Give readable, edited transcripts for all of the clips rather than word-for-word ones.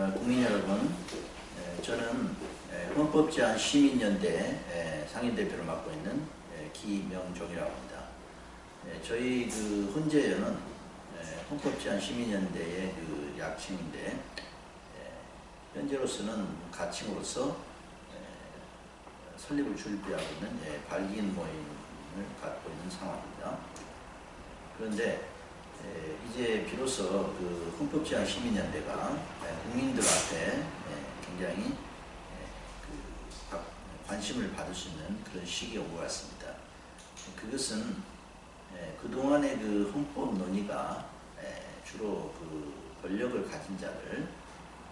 국민 여러분, 저는 헌법제한 시민연대 상임대표를 맡고 있는 김영종이라고 합니다. 저희 헌재연은 헌법제한 시민연대의 약칭인데, 현재로서는 가칭으로서 설립을 준비하고 있는 발기인 모임을 갖고 있는 상황입니다. 그런데 이제 비로소 헌법제한 시민연대가 국민들 앞에 굉장히 관심을 받을 수 있는 그런 시기에 온 것 같습니다. 그것은 그동안의 헌법 논의가 주로 권력을 가진 자들,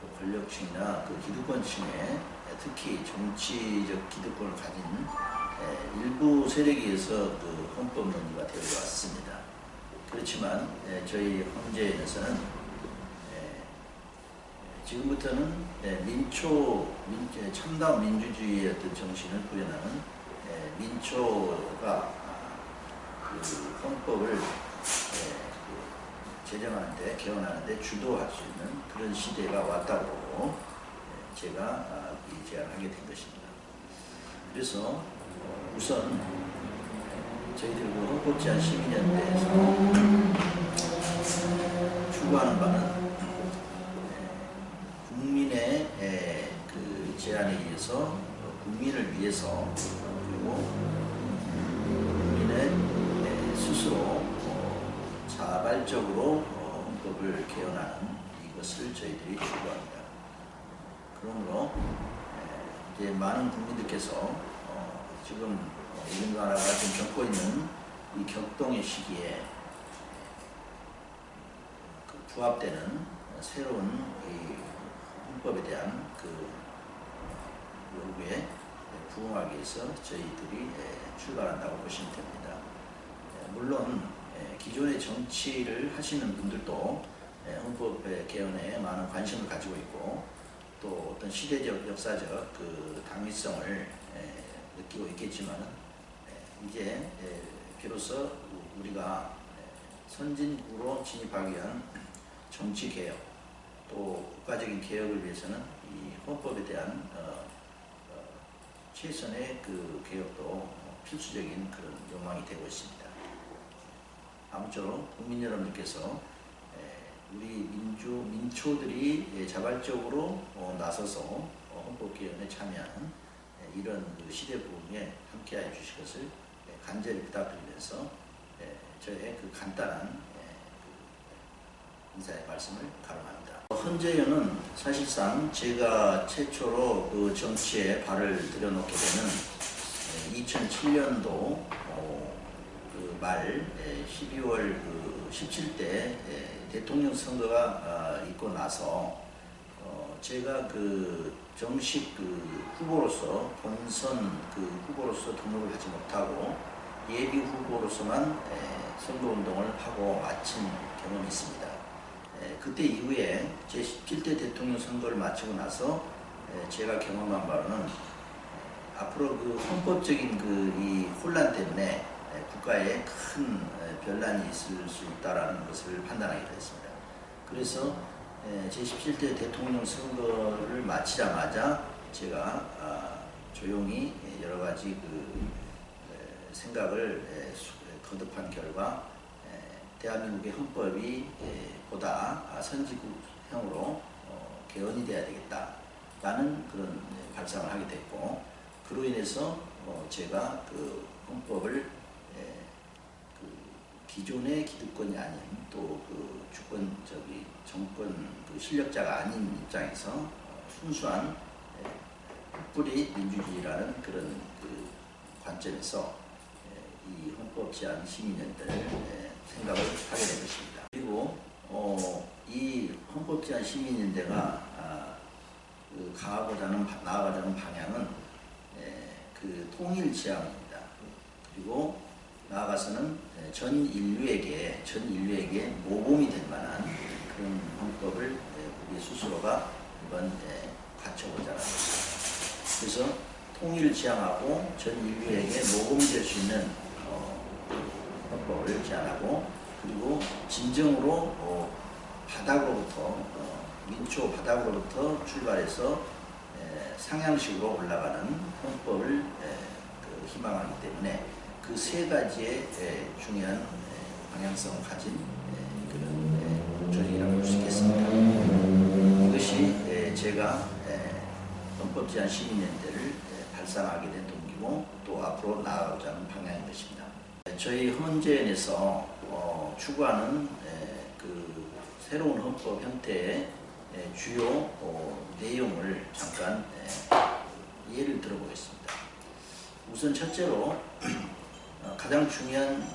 또 권력층이나 기득권층에 특히 정치적 기득권을 가진 일부 세력에 의해서 헌법 논의가 되어 왔습니다. 그렇지만 저희 헌재에서는 지금부터는 참다운 민주주의의 어떤 정신을 구현하는 민초가 헌법을 제정하는데, 개헌하는데 주도할 수 있는 그런 시대가 왔다고 제가 이 제안을 하게 된 것입니다. 그래서 우선 저희들 헌법제한 시민연대에서 추구하는 바는 국민의 제안에 의해서 국민을 위해서, 그리고 국민의 스스로 자발적으로 헌법을 개헌하는 이것을 저희들이 추구합니다. 그러므로 이제 많은 국민들께서 지금 우리나라가 지금 겪고 있는 이 격동의 시기에 부합되는 새로운 이 헌법에 대한 요구에 부응하기 위해서 저희들이 출발한다고 보시면 됩니다. 물론 기존의 정치를 하시는 분들도 헌법 개헌에 많은 관심을 가지고 있고, 또 어떤 시대적, 역사적 당위성을 느끼고 있겠지만, 이제 비로소 우리가 선진국으로 진입하기 위한 정치개혁, 또 국가적인 개혁을 위해서는 이 헌법에 대한 최선의 개혁도 필수적인 그런 욕망이 되고 있습니다. 아무쪼록 국민 여러분께서 우리 민초들이 자발적으로 나서서 헌법 개헌에 참여하는 이런 시대 부흥에 함께해 주실 것을 간절히 부탁드리면서 저의 간단한 인사의 말씀을 가름합니다. 헌재연은 사실상 제가 최초로 정치에 발을 들여놓게 되는 2007년도 말 12월 17대 대통령 선거가 있고 나서 제가 정식 후보로서, 본선 후보로서 등록을 하지 못하고 예비 후보로서만 선거운동을 하고 마친 경험이 있습니다. 그때 이후에 제17대 대통령 선거를 마치고 나서 제가 경험한 바로는 앞으로 헌법적인 이 혼란 때문에 국가에 큰 변란이 있을 수 있다는 것을 판단하게 됐습니다. 그래서 제17대 대통령 선거를 마치자마자 제가 조용히 여러 가지 생각을 거듭한 결과, 대한민국의 헌법이 보다 선진국형으로 개헌이 돼야 되겠다라는 그런 발상을 하게 됐고, 그로 인해서 제가 헌법을 기존의 기득권이 아닌, 또 정권 실력자가 아닌 입장에서 순수한 뿌리 민주주의라는 그런 관점에서 이 헌법 제한 시민연대를 생각을 하게 된 것입니다. 그리고 이 헌법 제한 시민연대가 나아가자는 방향은 통일 지향입니다. 그리고 나아가서는 전 인류에게 모범이 될 만한 그런 헌법을 우리 스스로가 이번 갖춰보자는 것입니다. 그래서 통일을 지향하고 전 인류에게 모범이 될 수 있는 헌법을 제안하고, 그리고 진정으로 바닥으로부터 민초 바닥으로부터 출발해서 상향식으로 올라가는 헌법을 희망하기 때문에 그 세 가지의 중요한 방향성을 가진 그런 조직이라고 볼 수 있겠습니다. 이것이 제가 헌법 제안 시민연대를 발상하게 된 동기고 또 앞으로 나아가고자 하는 방향인 것입니다. 저희 헌재에서 추구하는 그 새로운 헌법 형태의 주요 내용을 잠깐 예를 들어보겠습니다. 우선 첫째로 가장 중요한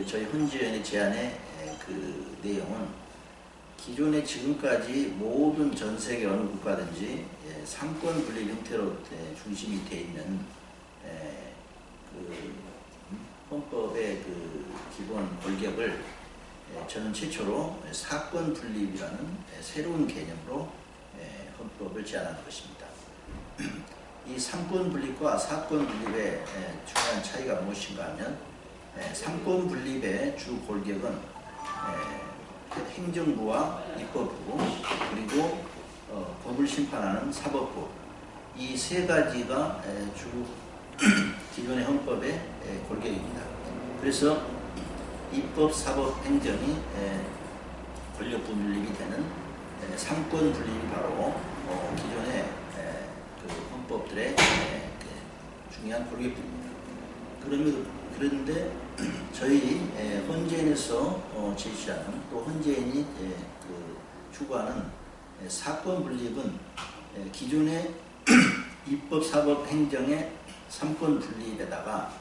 저희 헌재위원회 제안의 그 내용은 기존에 지금까지 모든 전 세계 어느 국가든지 삼권 분립 형태로 중심이 되어 있는 그 헌법의 그 기본 골격을 저는 최초로 사권 분립이라는 새로운 개념으로 헌법을 제안하는 것입니다. 이 삼권 분립과 사권 분립의 중요한 차이가 무엇인가 하면 삼권 분립의 주 골격은 행정부와 입법부 그리고 법을 심판하는 사법부 이 세 가지가 주 기존의 헌법의 골격입니다. 그래서 입법, 사법, 행정이 권력 분립이 되는 삼권 분립이 바로 기존의 그 헌법들의 중요한 골격입니다. 그런데 저희 헌재에서 제시하는 또 헌재인이 추구하는 사권 분립은 기존의 입법, 사법, 행정의 삼권 분립에다가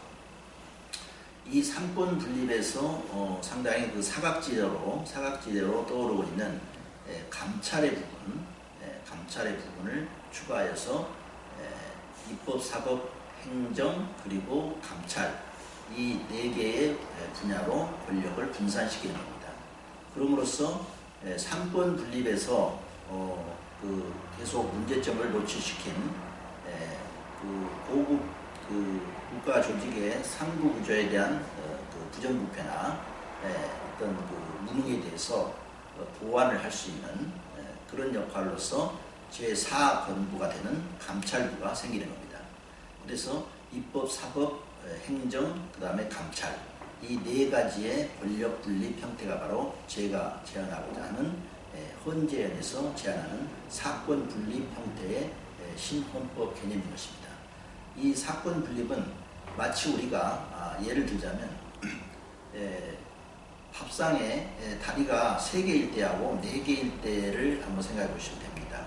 이 삼권 분립에서 상당히 그 사각지대로 떠오르고 있는 감찰의 부분을 추가하여서 입법, 사법, 행정 그리고 감찰 이 네 개의 분야로 권력을 분산시키는 겁니다. 그럼으로써 삼권 분립에서 그 계속 문제점을 노출시킨 그 고급 국가 조직의 상부 구조에 대한 그 부정부패나 어떤 그 무능에 대해서 보완을 할 수 있는 그런 역할로서 제4권부가 되는 감찰부가 생기는 겁니다. 그래서 입법, 사법, 행정, 그 다음에 감찰 이 네 가지의 권력 분립 형태가 바로 제가 제안하고자 하는 헌재안에서 제안하는 사권 분립 형태의 신헌법 개념인 것입니다. 이 사권 분립은 마치 우리가 예를 들자면 밥상에 다리가 3개일 때하고 4개일 때를 한번 생각해 보시면 됩니다.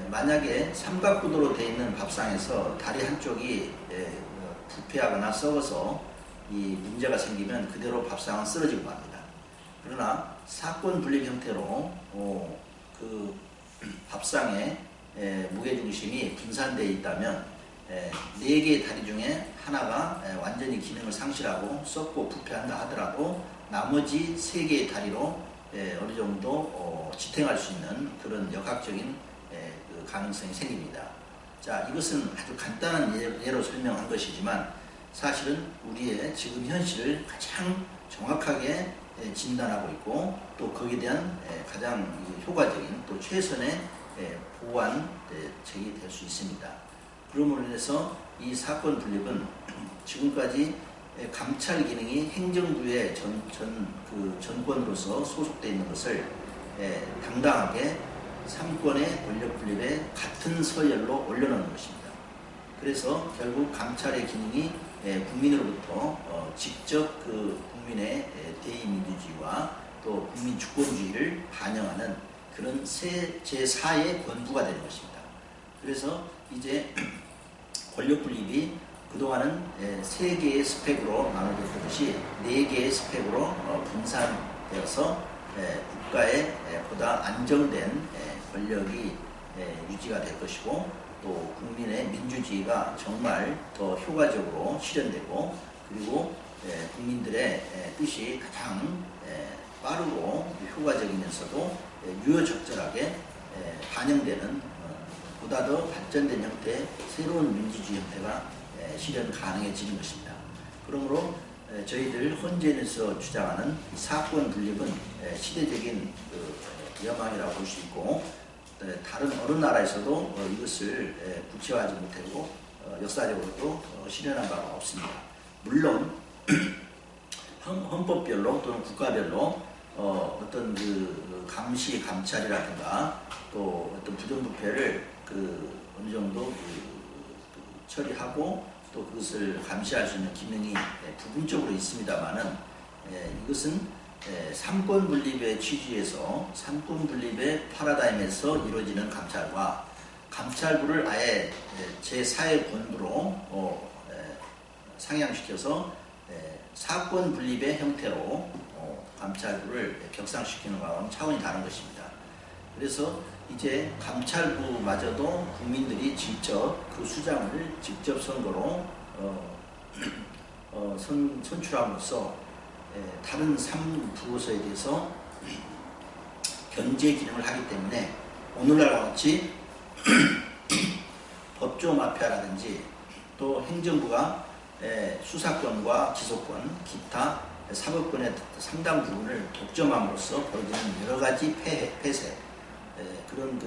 만약에 삼각구도로 되어 있는 밥상에서 다리 한쪽이 부패하거나 썩어서 이 문제가 생기면 그대로 밥상은 쓰러지고 맙니다. 그러나 사권 분립 형태로 그 밥상에 무게중심이 분산되어 있다면 4개의 다리 중에 하나가 완전히 기능을 상실하고 썩고 부패한다 하더라도 나머지 3개의 다리로 어느 정도 지탱할 수 있는 그런 역학적인 그 가능성이 생깁니다. 자, 이것은 아주 간단한 예로 설명한 것이지만 사실은 우리의 지금 현실을 가장 정확하게 진단하고 있고 또 거기에 대한 가장 효과적인 또 최선의 보완책이 될 수 있습니다. 그러므로 인해서 이 사건 분립은 지금까지 감찰 기능이 행정부의 전권으로서 소속되어 있는 것을 당당하게 삼권의 권력 분립에 같은 서열로 올려놓는 것입니다. 그래서 결국 감찰의 기능이 국민으로부터 직접 그 국민의 대의민주주의와 또 국민 주권주의를 반영하는 그런 제4의 권부가 되는 것입니다. 그래서 이제 권력 분립이 그동안은 3개의 스펙으로 나눠졌듯이 4개의 스펙으로 분산되어서 국가의 보다 안정된 권력이 유지가 될 것이고 또 국민의 민주주의가 정말 더 효과적으로 실현되고 그리고 국민들의 뜻이 가장 빠르고 효과적이면서도 유효적절하게 반영되는 보다 더 발전된 형태의 새로운 민주주의 형태가 실현 가능해지는 것입니다. 그러므로 저희들 헌재에서 주장하는 사권 분립은 시대적인 여망이라고 볼 수 있고 다른 어느 나라에서도 이것을 구체화하지 못하고 역사적으로도 실현한 바가 없습니다. 물론 헌법별로 또는 국가별로 어떤 그 감시 감찰이라든가 또 어떤 부정부패를 어느 정도 처리하고 또 그것을 감시할 수 있는 기능이 부분적으로 있습니다만은 이것은 삼권 분립의 취지에서 삼권 분립의 파라다임에서 이루어지는 감찰과 감찰부를 아예 제4의 권부로 상향시켜서 사권 분립의 형태로 감찰부를 격상시키는 것과는 차원이 다른 것입니다. 그래서 이제 감찰부마저도 국민들이 직접 그 수장을 직접 선거로 선출함으로써 다른 3부서에 대해서 견제 기능을 하기 때문에 오늘날과 같이 법조 마피아라든지 또 행정부가 수사권과 기소권, 기타 사법권의 상당 부분을 독점함으로써 벌어지는 여러 가지 폐쇄 그런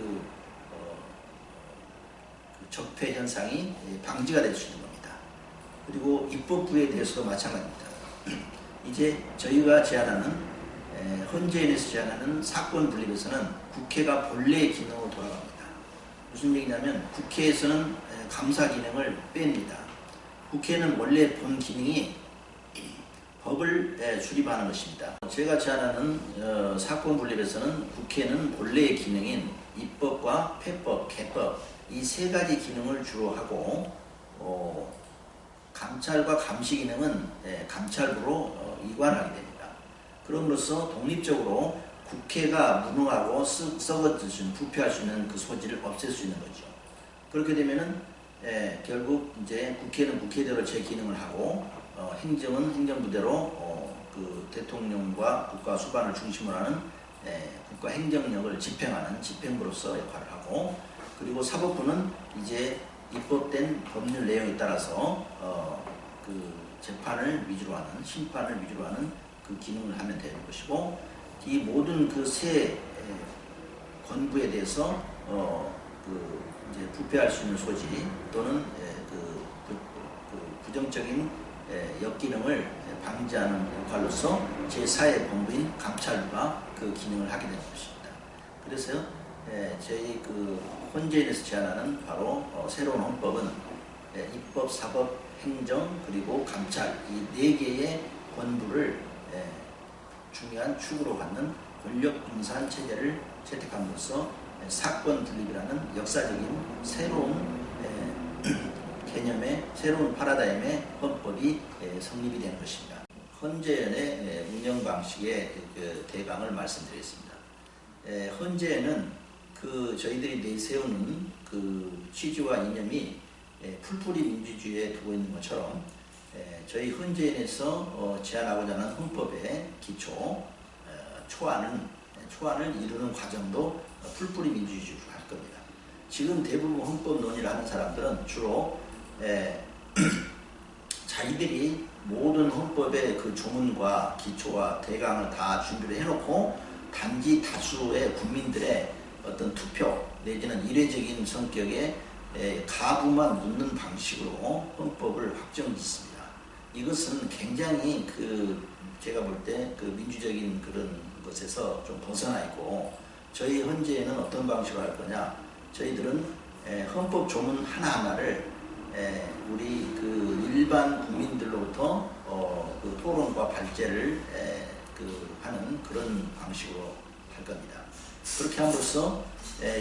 적폐 현상이 방지가 될 수 있는 겁니다. 그리고 입법부에 대해서도 마찬가지입니다. 이제 저희가 제안하는 헌재에서 제안하는 사건 분립에서는 국회가 본래의 기능으로 돌아갑니다. 무슨 얘기냐면 국회에서는 감사 기능을 뺍니다. 국회는 원래 본 기능이 법을 수립하는 것입니다. 제가 제안하는 사건 분립에서는 국회는 본래의 기능인 입법과 폐법, 개법 이 세 가지 기능을 주로 하고 감찰과 감시 기능은 감찰부로 이관하게 됩니다. 그럼으로써 독립적으로 국회가 무능하고 썩어질 수 있는, 부패할 수 있는 그 소지를 없앨 수 있는 거죠. 그렇게 되면은 결국 이제 국회는 국회대로 제 기능을 하고 행정은 행정부대로 그 대통령과 국가 수반을 중심으로 하는 국가 행정력을 집행하는 집행부로서 역할을 하고, 그리고 사법부는 이제 입법된 법률 내용에 따라서 그 재판을 위주로 하는, 심판을 위주로 하는 그 기능을 하면 되는 것이고, 이 모든 그 세 권부에 대해서 그 이제 부패할 수 있는 소지 또는 부정적인 역기능을 방지하는 역할로서 제4의 본부인 감찰부가 그 기능을 하게 되는 것입니다. 그래서 저희 그 헌재에서 제안하는 바로 새로운 헌법은 입법, 사법, 행정 그리고 감찰 이 네 개의 권부를 중요한 축으로 갖는 권력 분산 체제를 채택함으로써 사건 분립이라는 역사적인 새로운 개념의 새로운 파라다임의 헌법이 성립이 되는 것입니다. 헌재의 운영 방식의 대강을 말씀드리겠습니다. 헌재는 그 저희들이 내세우는 그 취지와 이념이 풀뿌리 민주주의에 두고 있는 것처럼 저희 헌재에서 제안하고자 하는 헌법의 기초 초안을 이루는 과정도 풀뿌리 민주주의로 갈 겁니다. 지금 대부분 헌법 논의를 하는 사람들은 주로 자기들이 모든 헌법의 그 조문과 기초와 대강을 다 준비를 해놓고 단지 다수의 국민들의 어떤 투표 내지는 이례적인 성격의 가부만 묻는 방식으로 헌법을 확정짓습니다. 이것은 굉장히 제가 볼 때 그 민주적인 그런 것에서 좀 벗어나 있고, 저희 헌재에는 어떤 방식으로 할 거냐? 저희들은 헌법 조문 하나하나를 우리 그 일반 국민들로부터 그 토론과 발제를 하는 그런 방식으로 할 겁니다. 그렇게 함으로써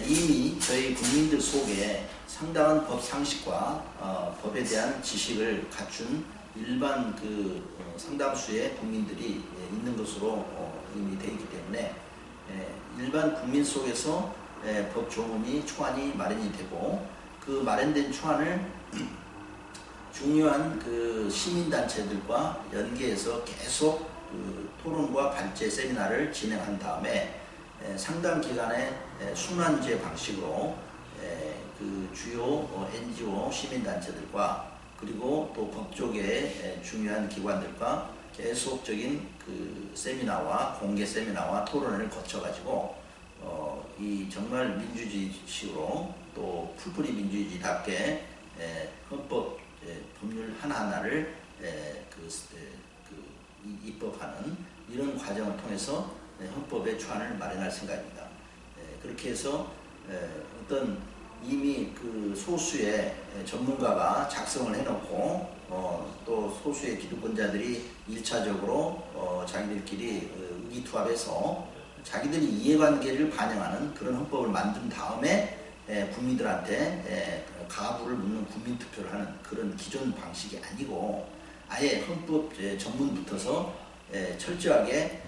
이미 저희 국민들 속에 상당한 법 상식과 법에 대한 지식을 갖춘 일반 상당수의 국민들이 있는 것으로 이미 되어 있기 때문에 일반 국민 속에서 법 조문이 초안이 마련이 되고, 그 마련된 초안을 중요한 그 시민단체들과 연계해서 계속 토론과 발제 세미나를 진행한 다음에 상당 기간의 순환제 방식으로 그 주요 NGO 시민단체들과 그리고 또 법조계의 중요한 기관들과 계속적인 그 세미나와 공개 세미나와 토론을 거쳐가지고 이 정말 민주주의식으로 또 풀뿌리 민주주의답게 헌법 법률 하나하나를 입법하는 이런 과정을 통해서 헌법의 초안을 마련할 생각입니다. 그렇게 해서 어떤 이미 그 소수의 전문가가 작성을 해놓고 또 소수의 기득권자들이 1차적으로 자기들끼리 의기투합해서 자기들이 이해관계를 반영하는 그런 헌법을 만든 다음에 국민들한테 가부를 묻는 국민투표를 하는 그런 기존 방식이 아니고 아예 헌법 전문부터서 철저하게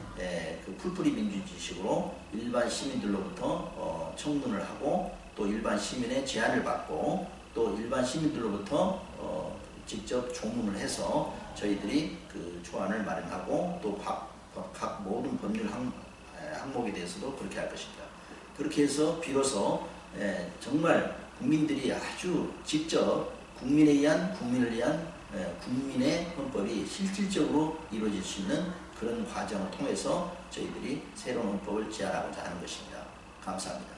그 풀뿌리 민주주의식으로 일반 시민들로부터 청문을 하고 또 일반 시민의 제안을 받고 또 일반 시민들로부터 직접 조문을 해서 저희들이 그 초안을 마련하고 또 각 모든 법률 항목에 대해서도 그렇게 할 것입니다. 그렇게 해서 비로소 정말 국민들이 아주 직접 국민에 의한 국민을 위한 국민의 헌법이 실질적으로 이루어질 수 있는 그런 과정을 통해서 저희들이 새로운 헌법을 제안하고자 하는 것입니다. 감사합니다.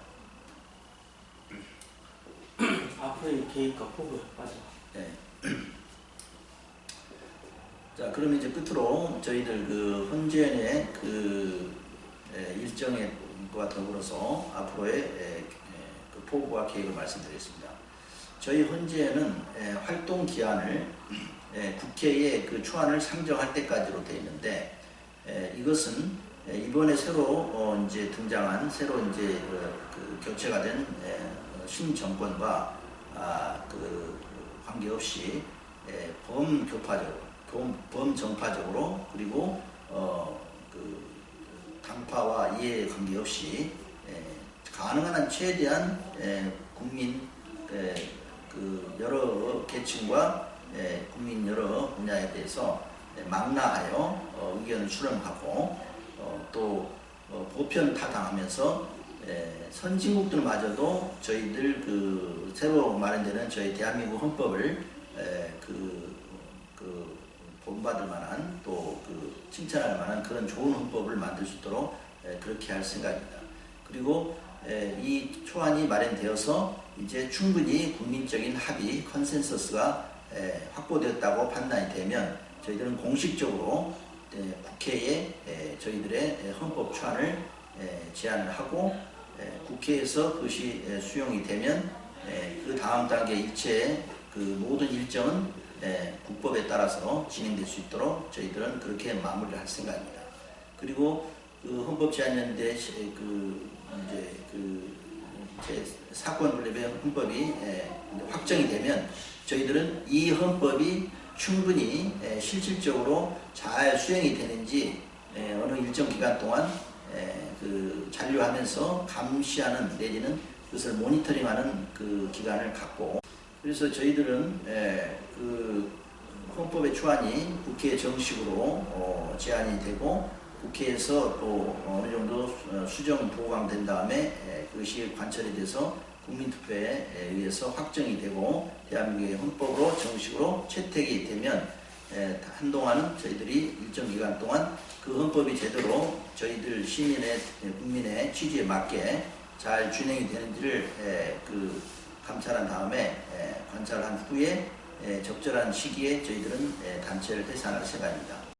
앞으로의 계획과 포부 마지막. 네. 자, 그러면 이제 끝으로 저희들 그 헌재의 그 일정과 더불어서 앞으로의 그 포부와 계획을 말씀드리겠습니다. 저희 헌재는 활동 기한을 국회에 그 초안을 상정할 때까지로 되어 있는데 이것은 이번에 새로 이제 등장한 새로 이제 그 교체가 된 신정권과 그 관계없이 범정파적으로 그리고 그 당파와 이해에 관계없이 가능한 한 최대한 국민 그 여러 계층과 국민 여러 분야에 대해서 망라하여 의견을 수렴하고 또 보편 타당하면서 선진국들마저도 저희들 그 새로 마련되는 저희 대한민국 헌법을 본받을 만한 또 그 칭찬할 만한 그런 좋은 헌법을 만들 수 있도록 그렇게 할 생각입니다. 그리고 이 초안이 마련되어서 이제 충분히 국민적인 합의, 컨센서스가 확보되었다고 판단이 되면 저희들은 공식적으로 국회에 저희들의 헌법 초안을 제안을 하고 국회에서 그것이 수용이 되면 그 다음 단계 일체의 그 모든 일정은 국법에 따라서 진행될 수 있도록 저희들은 그렇게 마무리를 할 생각입니다. 그리고 그 헌법제안연대 사건 분립의 헌법이 확정이 되면 저희들은 이 헌법이 충분히 실질적으로 잘 수행이 되는지 어느 일정 기간 동안 그 잔류하면서 감시하는 내지는 그것을 모니터링하는 그 기간을 갖고 그래서 저희들은 그 헌법의 초안이 국회에 정식으로 제안이 되고 국회에서 또 어느 정도 수정 보강된 다음에 그것이 관철이 돼서 국민투표에 의해서 확정이 되고 대한민국의 헌법으로 정식으로 채택이 되면 한동안은 저희들이 일정 기간 동안 그 헌법이 제대로 저희들 시민의 국민의 취지에 맞게 잘 준행이 되는지를 그 감찰한 다음에 관찰한 후에 적절한 시기에 저희들은 단체를 해산할 생각입니다.